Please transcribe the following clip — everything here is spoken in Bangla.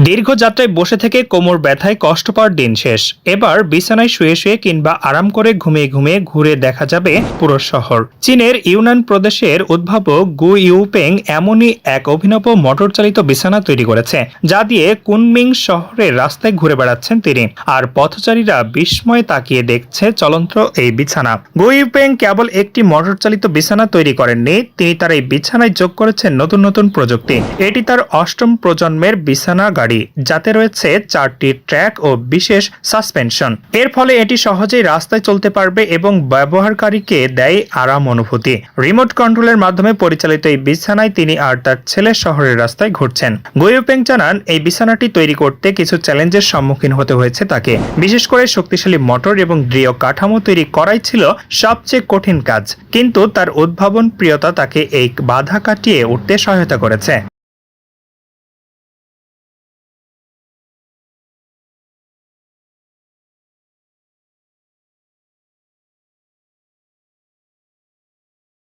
দীর্ঘ যাত্রায় বসে থেকে কোমর ব্যথায় কষ্ট পাওয়ার দিন শেষ। এবার বিছানায় শুয়ে শুয়ে কিংবা আরাম করে ঘুমিয়ে ঘুমিয়ে ঘুরে দেখা যাবে পুরো শহর। চীনের ইউনান প্রদেশের উদ্ভাবক গু ইউপেং এমনই এক অভিনব মোটর চালিত বিছানা তৈরি করেছে, যা দিয়ে কুনমিং শহরের রাস্তায় ঘুরে বেড়াচ্ছেন তিনি। আর পথচারীরা বিস্ময়ে তাকিয়ে দেখছে চলন্ত এই বিছানা। গু ইউপেং কেবল একটি মোটর চালিত বিছানা তৈরি করেননি, তিনি তার এই বিছানায় যোগ করেছেন নতুন নতুন প্রযুক্তি। এটি তার অষ্টম প্রজন্মের বিছানা গাড়ি, যাতে রয়েছে 4টি ট্র্যাক ও বিশেষ সাসপেনশন। এর ফলে এটি সহজেই রাস্তায় চলতে পারবে এবং ব্যবহারকারীকে দেয় আরাম অনুভূতি। রিমোট কন্ট্রোলের মাধ্যমে পরিচালিত এই বিছানায় তিনি আর তার ছেলে শহরের রাস্তায় ঘুরছেন। গু ইউপেং জানান, এই বিছানাটি তৈরি করতে কিছু চ্যালেঞ্জের সম্মুখীন হতে হয়েছে তাকে। বিশেষ করে শক্তিশালী মোটর এবং দৃঢ় কাঠামো তৈরি করাই ছিল সবচেয়ে কঠিন কাজ, কিন্তু তার উদ্ভাবন প্রিয়তা তাকে এই বাধা কাটিয়ে উঠতে সহায়তা করেছে।